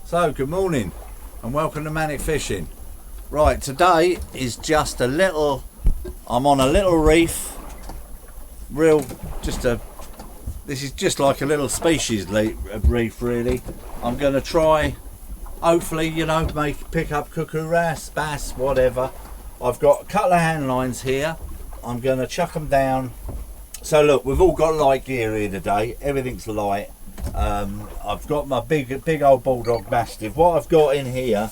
So good morning and welcome to Manic Fishing. Right, today is just a little, I'm on a little reef, this is just like a little species reef really. I'm going to try, hopefully, pick up cuckoo, wrasse, bass, whatever. I've got a couple of hand lines here. I'm going to chuck them down. So look, we've all got light gear here today, everything's light. I've got my big old bulldog mastiff. What I've got in here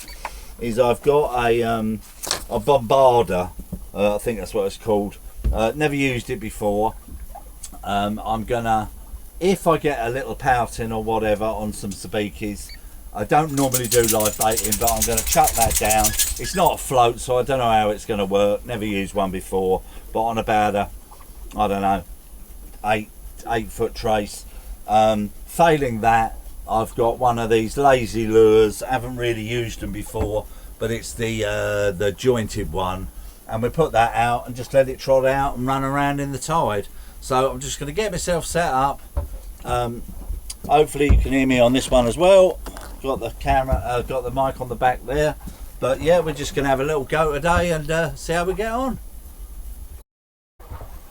is I've got a bombarder, I think that's what it's called. Never used it before. I'm gonna, if I get a little pouting or whatever on some sabikis, I don't normally do live baiting, but I'm gonna chuck that down. It's not a float, so I don't know how it's gonna work. Never used one before, but on about a, I don't know, 8 foot trace. Failing that, I've got one of these lazy lures. I haven't really used them before, but it's the jointed one, and we put that out and just let it trot out and run around in the tide. So I'm just going to get myself set up. Hopefully you can hear me on this one as well. Got the camera, got the mic on the back there. But yeah, we're just going to have a little go today and see how we get on.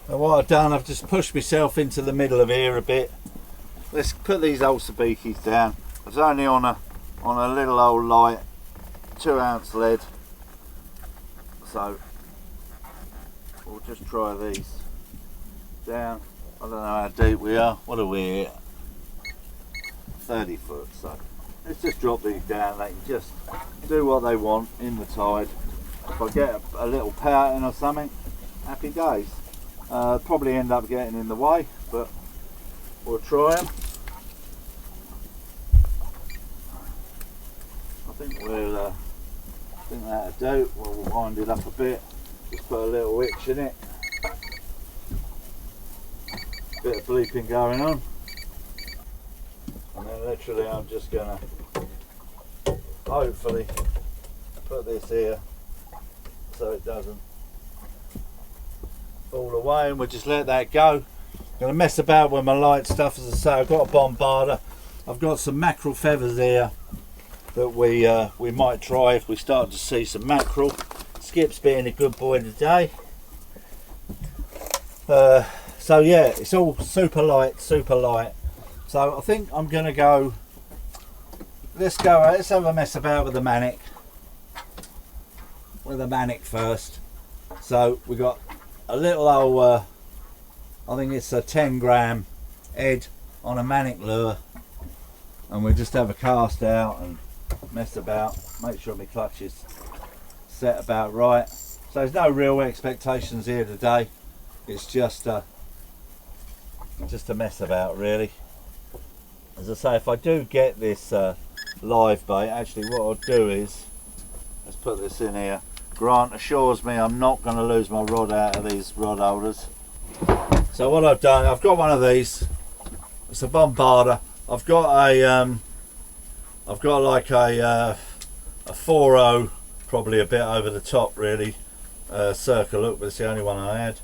So what I've done, I've just pushed myself into the middle of here a bit. Let's put these old sabikis down. I was only on a little old light 2 ounce lead, so we'll just try these down. I don't know how deep we are. What are we at? 30 foot. So let's just drop these down. They can just do what they want in the tide. If I get a little pouting or something, happy days. Probably end up getting in the way, but we'll try them. I think that'll do. We'll wind it up a bit. Just put a little witch in it. Bit of bleeping going on. And then literally I'm just gonna hopefully put this here so it doesn't fall away, and we'll just let that go. Gonna mess about with my light stuff. As I say, I've got a bombarder. I've got some mackerel feathers here that we might try if we start to see some mackerel. Skip's being a good boy today. So yeah, it's all super light. So I think I'm gonna go. Let's have a mess about with the Manic. With the Manic first. So we got a little old. I think it's a 10 gram head on a Manic lure, and we'll just have a cast out and mess about, make sure my clutch is set about right. So there's no real expectations here today. It's just a mess about really. As I say, if I do get this live bait, actually what I'll do is, let's put this in here. Grant assures me I'm not going to lose my rod out of these rod holders. So what I've done, I've got one of these. It's a bombarder. I've got like a 4.0, probably a bit over the top really, circle hook, but it's the only one I had.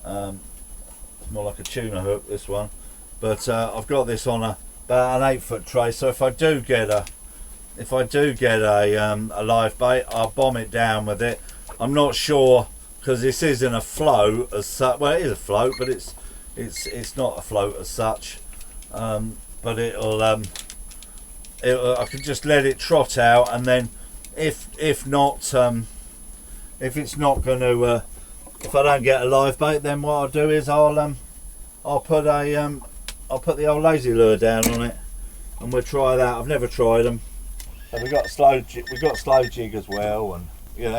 It's more like a tuna hook, this one. But I've got this on about an 8 foot tray. So if I do get a live bait, I'll bomb it down with it. I'm not sure, because this isn't a float as such. Well, it is a float, but it's not a float as such. But I can just let it trot out, and then if it's not going to, if I don't get a live bait, then what I'll do is I'll put the old lazy lure down on it, and we'll try that. I've never tried them. And we've got slow jig as well, and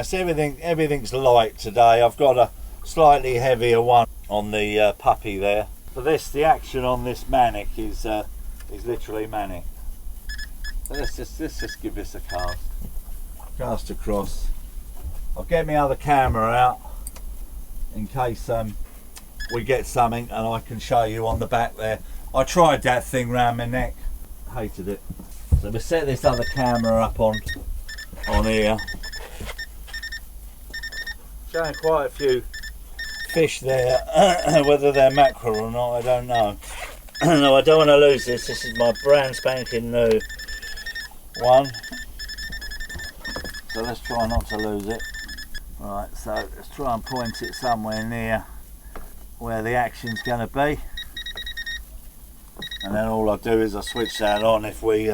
so everything's light today. I've got a slightly heavier one on the puppy there. For this, the action on this Manic is literally Manic. So let's just give this a cast across. I'll get my other camera out in case we get something, and I can show you on the back there. I tried that thing round my neck, hated it. So we set this other camera up on here. Showing quite a few fish there. Whether they're mackerel or not, I don't know. No, I don't want to lose this. This is my brand spanking new one. So let's try not to lose it. Right, so let's try and point it somewhere near where the action's going to be. And then all I do is I switch that on if we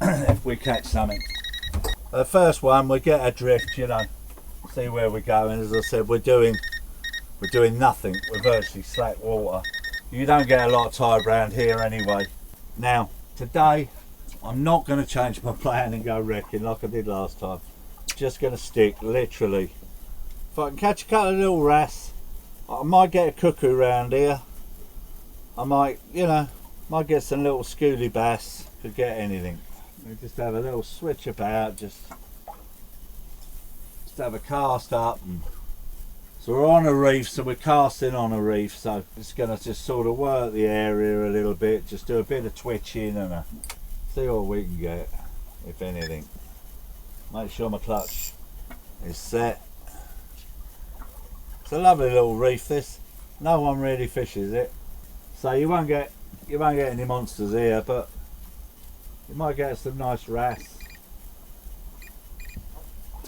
if we catch something. The first one, we get adrift, you know, see where we're going. As I said, we're doing nothing. We're virtually slack water. You don't get a lot of tide around here anyway. Now, today, I'm not going to change my plan and go wrecking like I did last time. Just going to stick, literally. If I can catch a couple of little wrasse, I might get a cuckoo round here. I might, you know, might get some little schoolie bass. Could get anything. We just have a little switch about, just have a cast up. And so we're on a reef, so we're casting on a reef. So it's going to just sort of work the area a little bit, just do a bit of twitching and see what we can get, if anything. Make sure my clutch is set. It's a lovely little reef, this. No one really fishes it, so you won't get any monsters here, but you might get some nice wrasse.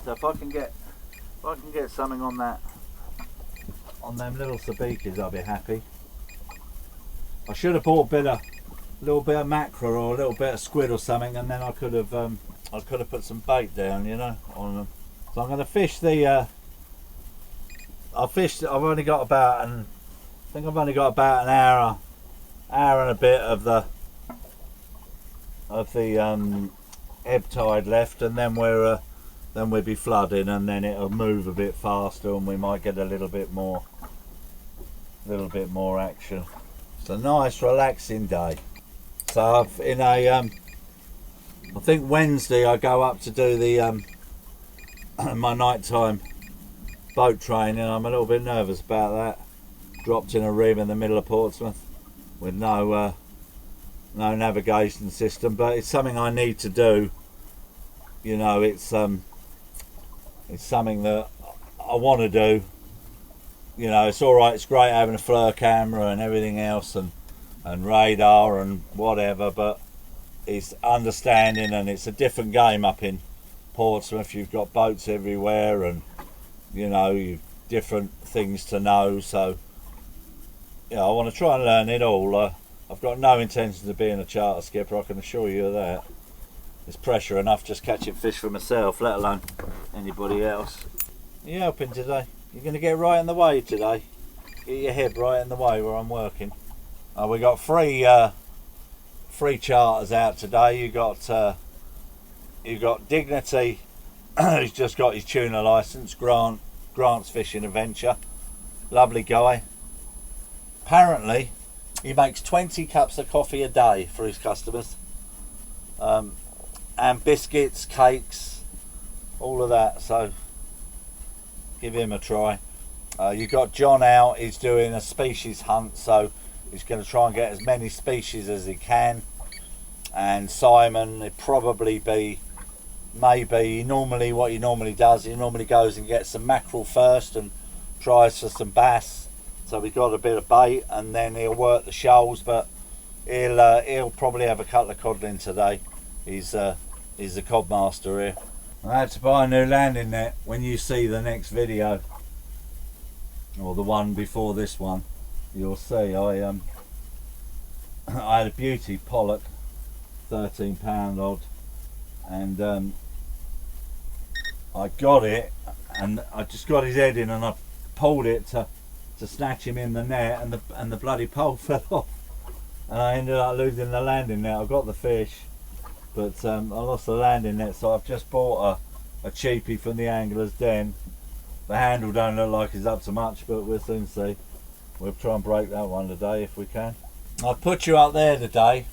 So if I can get something on that, on them little sabikis, I'll be happy. I should have bought a little bit of mackerel or a little bit of squid or something, and then I could have put some bait down, you know, on them. So I'm going to fish the. I've only got about an hour and a bit of the ebb tide left, and then we'll be flooding, and then it'll move a bit faster, and we might get a little bit more action. It's a nice, relaxing day. So I think Wednesday I go up to do the my nighttime boat training. I'm a little bit nervous about that. Dropped in a room in the middle of Portsmouth with no navigation system, but it's something I need to do. You know, it's something that I want to do. You know, it's all right. It's great having a FLIR camera and everything else, and radar and whatever, but it's understanding, and it's a different game up in Portsmouth. You've got boats everywhere, and you know, you've different things to know. So yeah, I want to try and learn it all. I've got no intention of being a charter skipper, I can assure you of that. It's pressure enough just catching fish for myself, let alone anybody else. Are you helping today? You're going to get right in the way today? Get your head right in the way where I'm working. We got three charters out today. You got Dignity, who's just got his tuna license. Grant's Fishing Adventure, lovely guy. Apparently he makes 20 cups of coffee a day for his customers, and biscuits, cakes, all of that, so give him a try. You got John out, he's doing a species hunt, so he's going to try and get as many species as he can. And Simon, it probably be maybe what he normally does, he normally goes and gets some mackerel first and tries for some bass, so we got a bit of bait, and then he'll work the shoals, but he'll probably have a couple of codling today. He's the cod master here. I had to buy a new landing net. When you see the next video, or the one before this one, you'll see I had a beauty Pollock, 13-pound odd, and I got it, and I just got his head in, and I pulled it to snatch him in the net, and the bloody pole fell off, and I ended up losing the landing net. I got the fish, but I lost the landing net, so I've just bought a cheapie from the Angler's Den. The handle don't look like it's up to much, but we'll soon see. We'll try and break that one today if we can. I've put you up there today,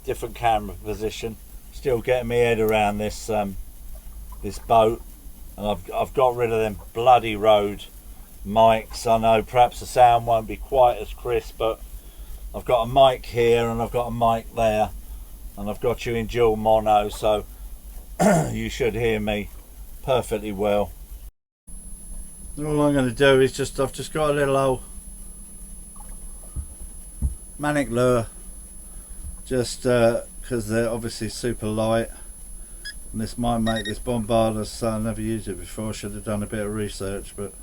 different camera position, still getting my head around this this boat, and I've got rid of them bloody Rode mics. I know perhaps the sound won't be quite as crisp, but I've got a mic here and I've got a mic there, and I've got you in dual mono, so you should hear me perfectly well. All I'm going to do is I've just got a little old Manic lure, just because they're obviously super light, and this might make this bombarder, so I never used it before. I should have done a bit of research, but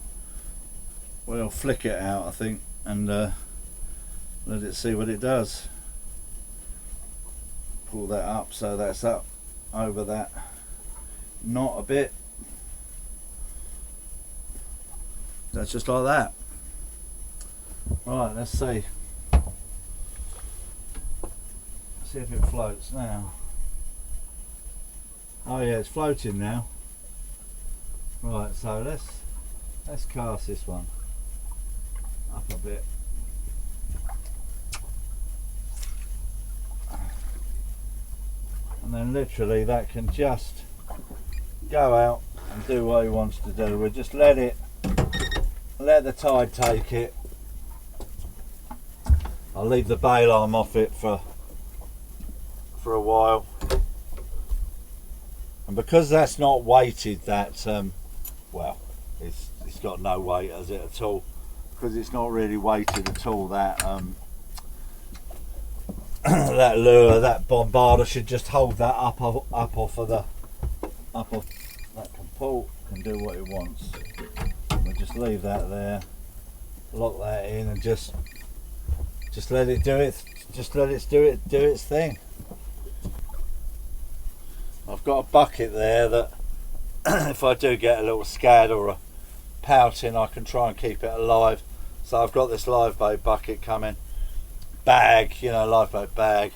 we'll flick it out I think and let it see what it does. Pull that up so that's up over that knot a bit. That's just like that. Right, let's see. See if it floats now. Oh yeah, it's floating now. Right, so let's cast this one up a bit. And then literally that can just go out and do what he wants to do. We'll just let the tide take it. I'll leave the bail arm off it for a while, and because that's not weighted, that well, it's got no weight as it at all, because it's not really weighted at all. That that lure, that bombarder should just hold that up off of that can pull, can do what it wants. We'll just leave that there, lock that in, and just let it do it. Just let it do its thing. I've got a bucket there that if I do get a little scad or a pouting, I can try and keep it alive. So I've got this live bait bucket coming, bag, you know, live bait bag,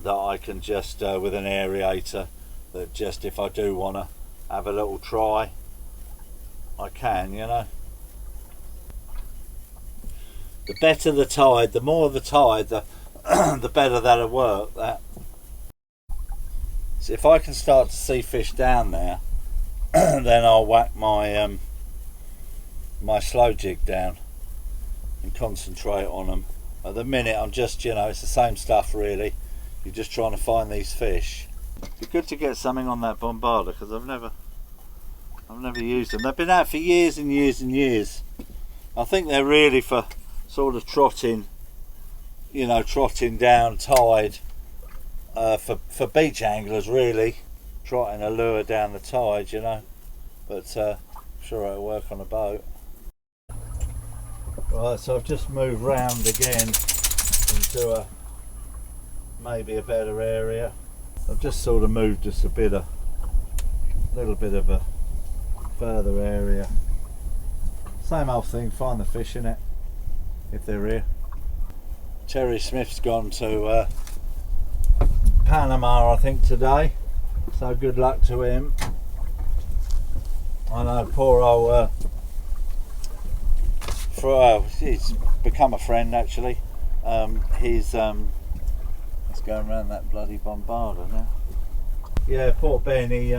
that I can just with an aerator, that just if I do want to have a little try, I can, you know. The better the tide, the more the tide, the better that'll work. That. So if I can start to see fish down there, then I'll whack my my slow jig down and concentrate on them. At the minute I'm just, you know, it's the same stuff really. You're just trying to find these fish. It'd be good to get something on that bombarder, because I've never used them. They've been out for years and years and years. I think they're really for sort of trotting, you know, trotting down tide, for beach anglers really, trotting a lure down the tide, you know, but I'm sure it'll work on a boat. Right, so I've just moved round again into maybe a better area. I've just sort of moved just a little bit of a further area. Same old thing, find the fish in it if they're here. Terry Smith's gone to Panama, I think, today, so good luck to him. I know, poor old he's become a friend actually. He's let's go around that bloody bombarder now. Yeah, poor Ben, he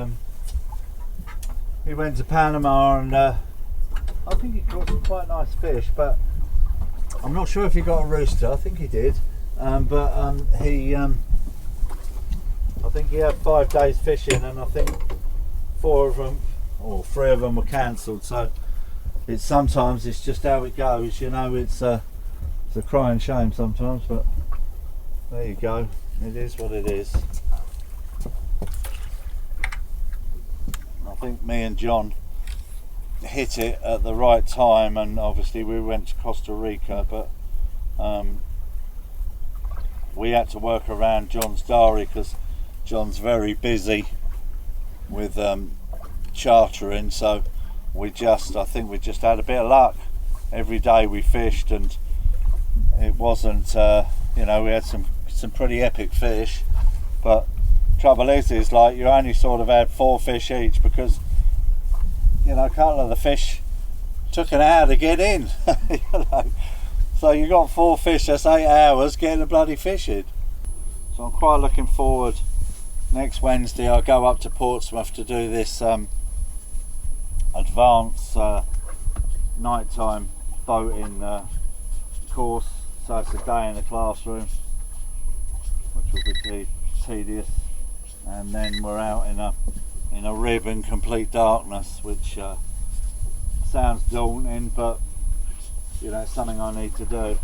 went to Panama and I think he caught some quite nice fish, but I'm not sure if he got a rooster. I think he did, I think he had 5 days fishing, and I think 4 of them or 3 of them were cancelled. So it's sometimes it's just how it goes, you know. It's a crying shame sometimes, but there you go. It is what it is. I think me and John hit it at the right time, and obviously we went to Costa Rica, but we had to work around John's diary because John's very busy with chartering, so I think we just had a bit of luck. Every day we fished, and it wasn't you know, we had some pretty epic fish, but trouble is like you only sort of had 4 fish each, because you know, a couple of the fish took an hour to get in. You know? So you got 4 fish, that's 8 hours getting a bloody fish in. So I'm quite looking forward. Next Wednesday I'll go up to Portsmouth to do this advanced nighttime boating course. So it's a day in the classroom, which will be tedious, and then we're out in a rib in complete darkness, which sounds daunting, but you know, it's something I need to do.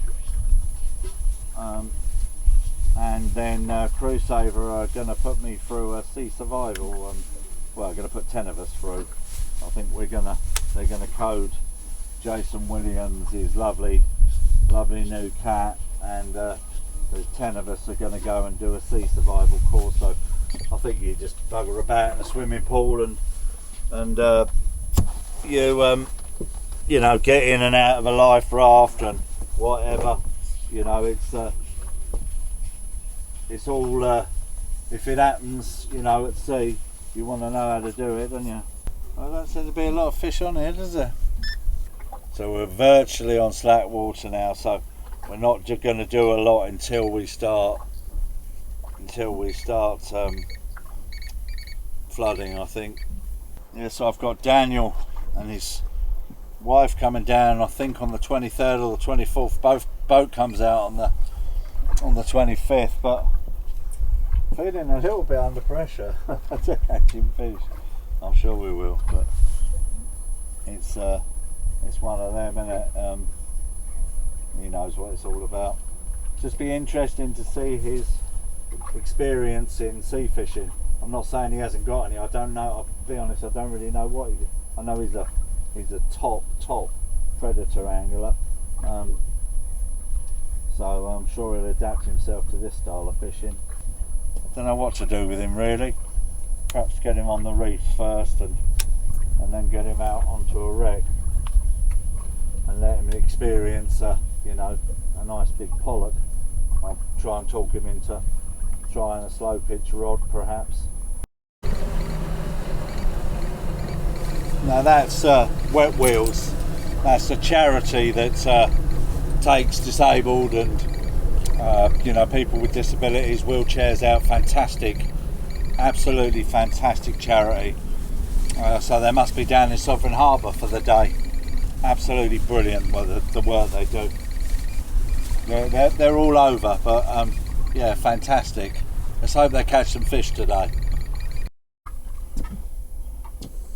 and then Crusader are going to put me through a sea survival. Well, going to put 10 of us through. I think they're going to code Jason Williams, his lovely new cat, and the 10 of us are going to go and do a sea survival course. So I think you just bugger about in a swimming pool and you know, get in and out of a life raft and whatever. You know, it's all if it happens, you know, at sea, you want to know how to do it, don't you? Well, there don't seem to be a lot of fish on here, does there? So we're virtually on slack water now, so we're not just going to do a lot until we start flooding, I think. Yeah, so I've got Daniel and his wife coming down, I think on the 23rd or the 24th. Boat comes out on the 25th, but feeling a little bit under pressure to catching fish. I'm sure we will, but it's one of them, innit? He knows what it's all about. Just be interesting to see his experience in sea fishing. I'm not saying he hasn't got any. I don't know. I'll be honest. I don't really know what he did. I know he's a top predator angler. So I'm sure he'll adapt himself to this style of fishing. I don't know what to do with him really. Perhaps get him on the reef first and then get him out onto a wreck and let him experience you know, a nice big pollock. I'll try and talk him into trying a slow pitch rod perhaps. Now that's Wet Wheels. That's a charity that takes disabled and you know, people with disabilities, wheelchairs out. Fantastic, absolutely fantastic charity. So they must be down in Sovereign Harbour for the day. Absolutely brilliant, well, the work they do. They're all over, but yeah, fantastic. Let's hope they catch some fish today.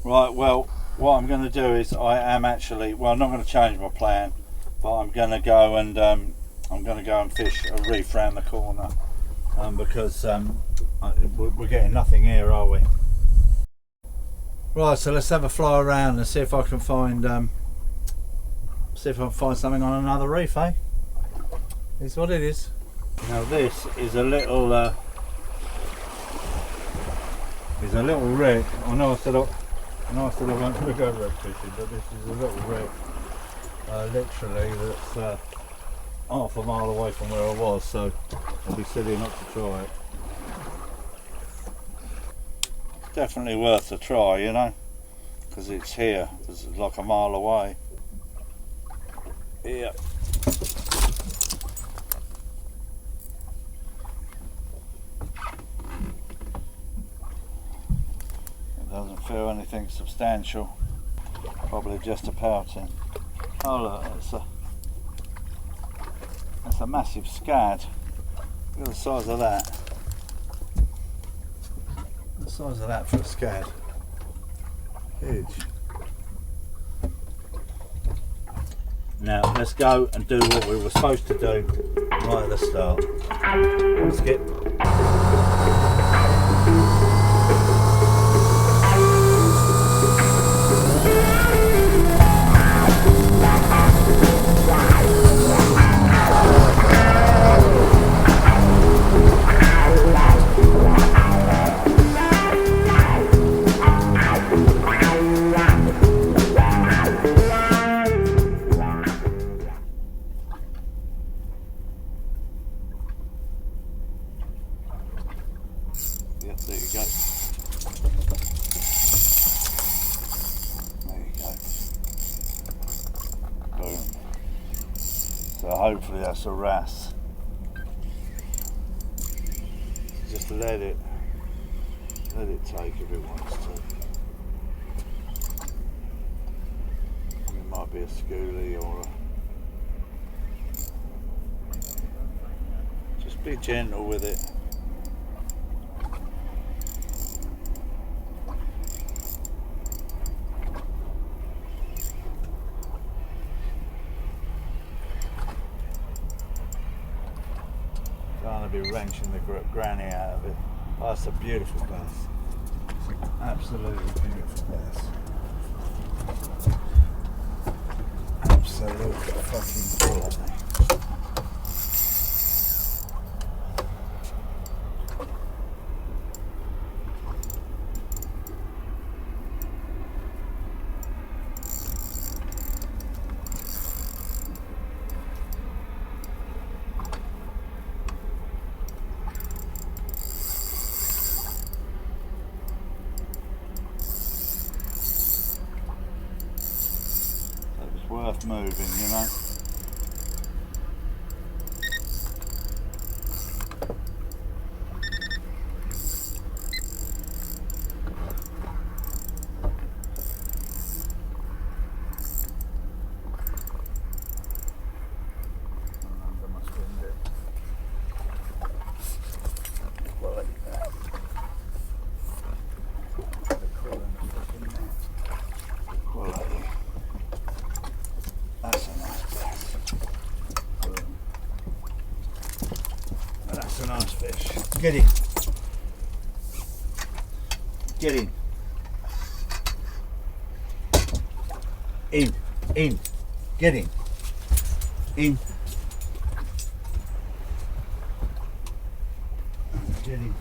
Right, well, what I'm going to do is I'm not going to change my plan, but I'm going to go and fish a reef round the corner because we're getting nothing here, are we? Right, so let's have a fly around and see if I can find something on another reef, eh? It's what it is. Now this is a little wreck. I know I said I wasn't going to go wreck fishing, but this is a little wreck, literally that's half a mile away from where I was, so I'd be silly not to try it. Definitely worth a try, you know, because it's here. It's like a mile away. Yeah. It doesn't feel anything substantial. Probably just a pouting. Oh look, that's a massive scad. Look at the size of that. The size of that for a scad. Huge. Now let's go and do what we were supposed to do right at the start. Skip. Hopefully that's a wrasse. Just let it take if it wants to. It might be a schoolie or just be gentle with it. Be clenching the granny out of it. Oh, that's a beautiful bass. Absolutely beautiful bass. Absolute fucking quality. Worth moving, you know. That's a nice fish. Get in. Get in. In. Get in. In. Get in.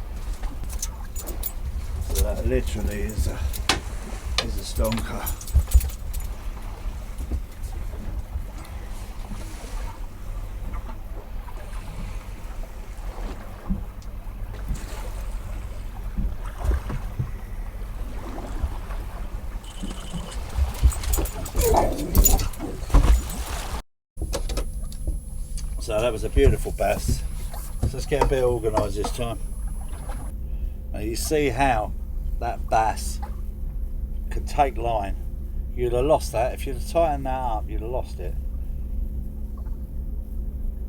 So that literally is a stonker. So that was a beautiful bass. So let's get a bit organised this time. Now you see how that bass can take line. You'd have lost that. If you'd have tightened that up, you'd have lost it.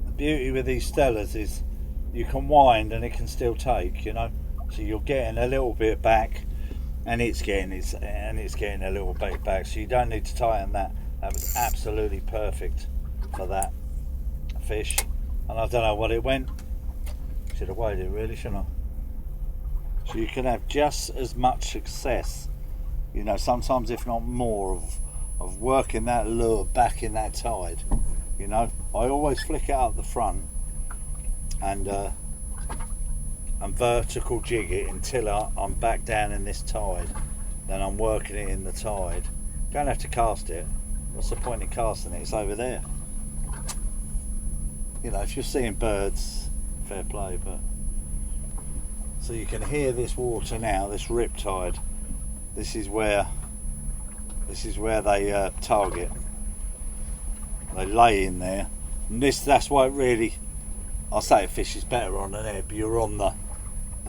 The beauty with these stellars is you can wind and it can still take, you know. So you're getting a little bit back and it's getting a little bit back. So you don't need to tighten that. That was absolutely perfect for that fish, and I don't know what it went. Should have weighed it really, shouldn't I? So you can have just as much success, you know, sometimes if not more, of working that lure back in that tide. You know, I always flick it up the front and vertical jig it until I'm back down in this tide. Then I'm working it in the tide. Don't have to cast it. What's the point in casting it? It's over there. You know, if you're seeing birds, fair play, but so you can hear this water now, this rip tide. This is where they target. They lay in there, and that's why it really, I say a fish is better on an ebb. You're on the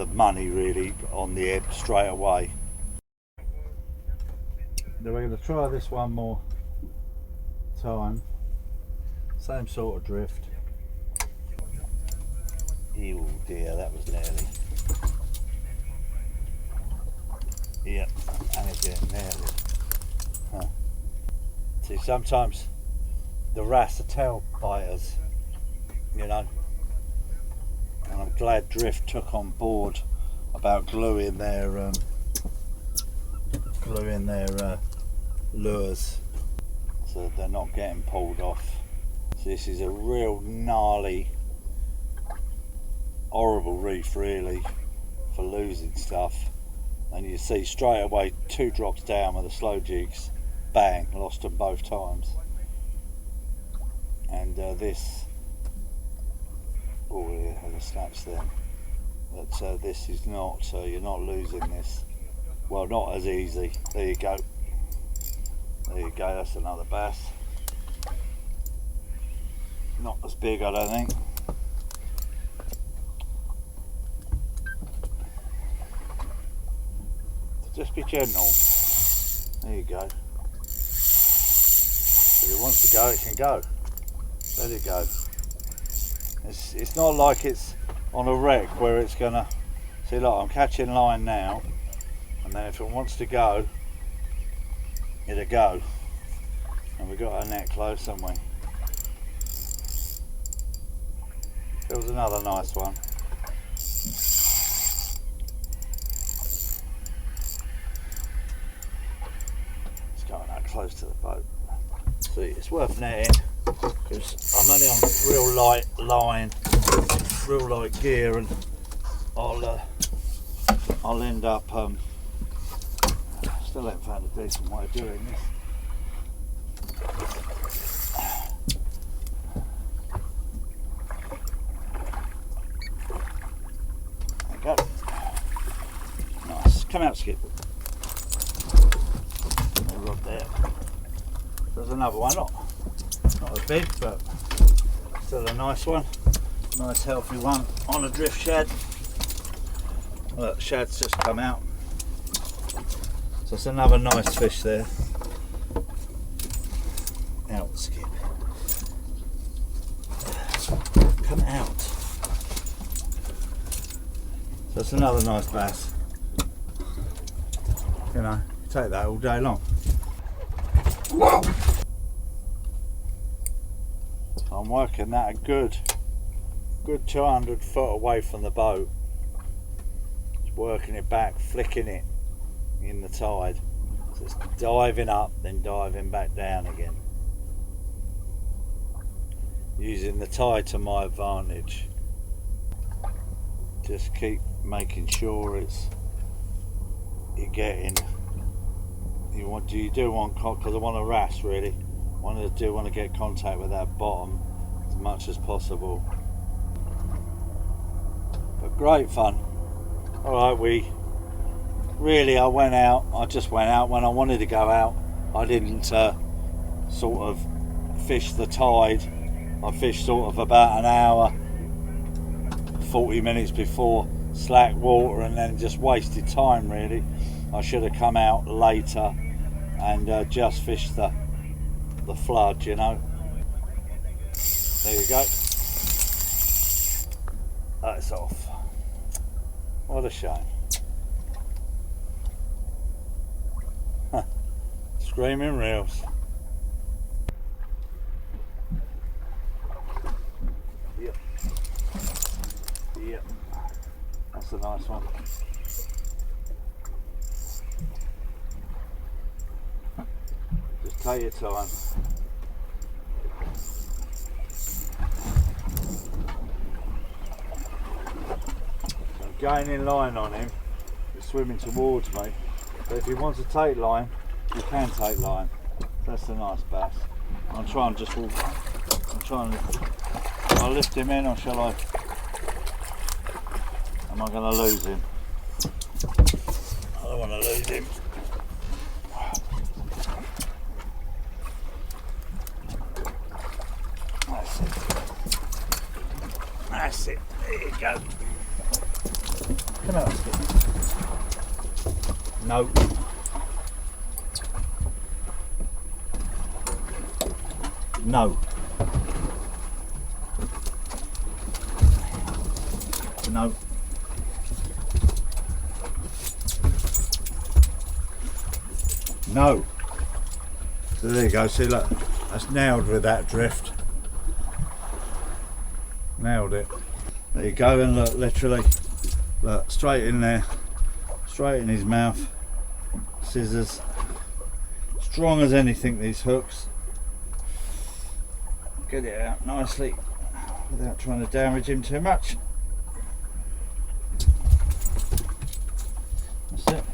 money really on the ebb straight away. Then we're going to try this one more time. Same sort of drift. Oh dear, that was nearly. Yep, and again, nearly. Huh. See, sometimes the Wrasse are tail biters, you know. And I'm glad Drift took on board about gluing their lures so they're not getting pulled off. So this is a real gnarly, horrible reef really for losing stuff, and you see straight away 2 drops down with the slow jigs, bang, lost them both times. And this, oh yeah, had a snatch then, but this is not, so you're not losing this, well, not as easy. There you go, that's another bass, not as big I don't think. Just be gentle. There you go. If it wants to go, it can go. Let it go. It's not like it's on a wreck where it's gonna, see, look, I'm catching line now, and then if it wants to go, it'll go. And we've got our net close, haven't we? Feels another nice one. It's going out close to the boat. See, it's worth netting because I'm only on real light line, real light gear, and I'll end up still haven't found a decent way of doing this. There we go. Nice. Come out, Skip. Rod there. There's another one, not as big, but still a nice one. Nice healthy one on a drift shad. Look, shad's just come out. So it's another nice fish there. Out, Skip. Come out. So it's another nice bass. You know, take that all day long. I'm working that a good 200 foot away from the boat. Just working it back, flicking it in the tide. So it's diving up, then diving back down again. Using the tide to my advantage. Just keep making sure you're getting. You do want, because I want a wrasse really. I do want to get contact with that bottom as much as possible. But great fun. Alright, I went out. I just went out when I wanted to go out. I didn't sort of fish the tide. I fished sort of about an hour, 40 minutes before slack water, and then just wasted time really. I should have come out later and just fished the flood, you know. There you go. That's off. What a shame. Huh. Screaming reels. Yep. Yep. That's a nice one. Just take your time. Gaining line on him, he's swimming towards me, but if he wants to take line, you can take line. That's a nice bass. I'll try and just walk. I'll lift him in, or shall I? Am I going to lose him? I don't want to lose him. That's it. That's it. There you go. Come out, Skip. No. No. No. No. So there you go. See, look, that's nailed with that drift. Nailed it. There you go, and look, literally. Look, straight in there, straight in his mouth, scissors, strong as anything these hooks. Get it out nicely without trying to damage him too much. That's it.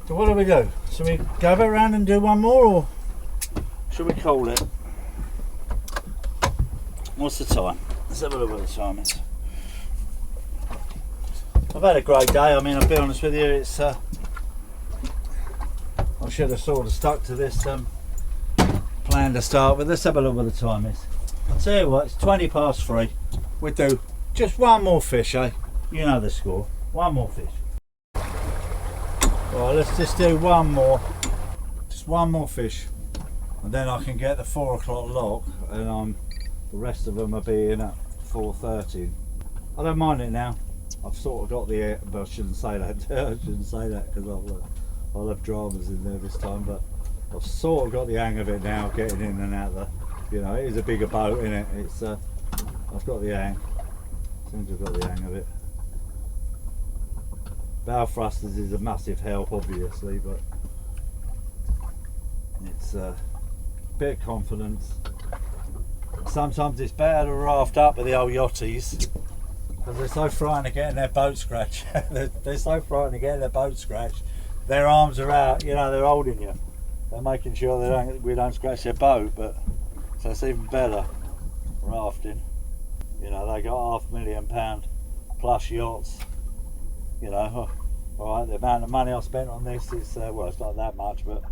So what do we do? Should we go around and do one more, or should we call it? What's the time? Let's have a look what the time is. I've had a great day. I mean, I'll be honest with you, it's I should have sort of stuck to this plan to start with. Let's have a look what the time is. I'll tell you what, it's 20 past 3. We'll do just one more fish, eh? You know the score. One more fish. Right, let's just do one more. Just one more fish. And then I can get the 4 o'clock lock, and the rest of them will be in at 4:30. I don't mind it now. I've sort of got the air, but I shouldn't say that. I shouldn't say that because I'll have dramas in there this time. But I've sort of got the hang of it now, getting in and out the, you know, it is a bigger boat, isn't it? It's I've got the hang. Seems I've got the hang of it. Bow thrusters is a massive help, obviously, but it's a bit of confidence. Sometimes it's better to raft up with the old yachties because they're so frightened of getting their boat scratched. they're so frightened of getting their boat scratched. Their arms are out, you know, they're holding you. They're making sure we don't scratch their boat, but so it's even better rafting. You know, they got £500,000 plus yachts. You know, all right, the amount of money I spent on this is well, it's not that much, but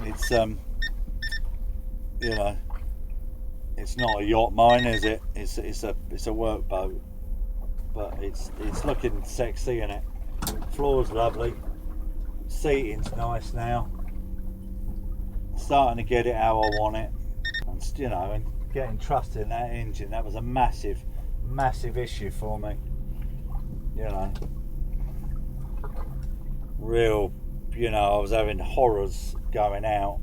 it's you know, it's not a yacht mine, is it? It's a work boat, but it's looking sexy, isn't it? Floor's lovely, seating's nice now. Starting to get it how I want it, and you know, and getting trust in that engine, that was a massive issue for me. You know, real, you know, I was having horrors going out.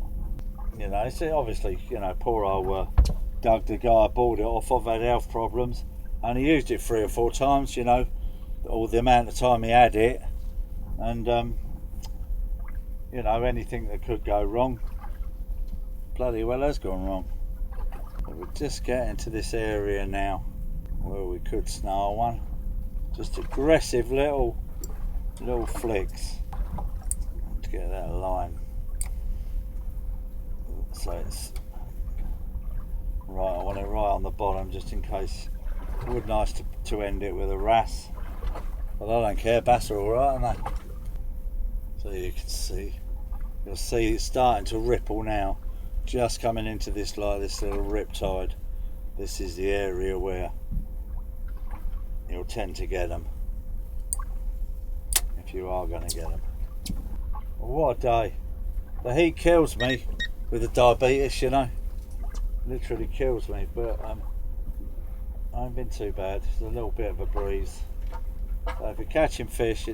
You know, it's obviously, you know, poor old Doug, the guy I bought it off of, had health problems, and he used it 3 or 4 times, you know, all the amount of time he had it, and you know, anything that could go wrong bloody well has gone wrong. But we're just getting to this area now where we could snarl one. Just aggressive little flicks to get that line. So it's right, I want it right on the bottom just in case. It would be nice to end it with a wrasse, but I don't care, bass are alright, aren't they? So you can see, you'll see it's starting to ripple now, just coming into this, like this little rip tide. This is the area where you'll tend to get them, if you are going to get them. Well, what a day. The heat kills me with the diabetes, you know, literally kills me, but I haven't been too bad. It's a little bit of a breeze. So if you're catching fish,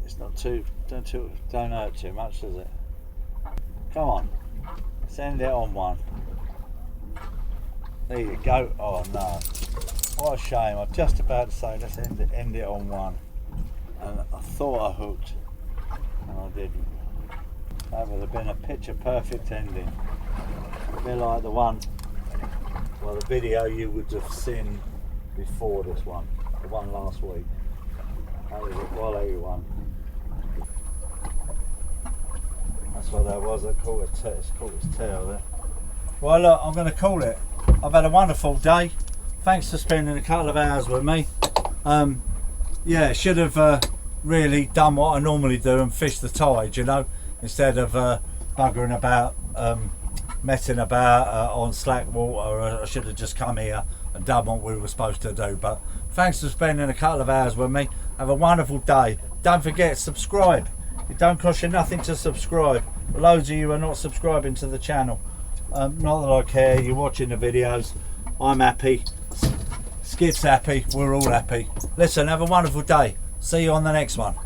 it's not too, don't hurt too much, does it? Come on, send it on one. There you go. Oh no, what a shame. I'm just about to say let's end it on one, and I thought I hooked and I didn't. That would have been a picture perfect ending. A bit like the one, well, the video you would have seen before this one, the one last week. That was a quality one. That's what that was. I caught its tail there. Well, look, I'm going to call it. I've had a wonderful day. Thanks for spending a couple of hours with me. Yeah, should have really done what I normally do and fish the tide, you know, instead of buggering about, messing about on slack water. I should have just come here and done what we were supposed to do. But thanks for spending a couple of hours with me. Have a wonderful day. Don't forget, subscribe. It don't cost you nothing to subscribe. Loads of you are not subscribing to the channel. Not that I care, you're watching the videos. I'm happy. Skip's happy. We're all happy. Listen, have a wonderful day. See you on the next one.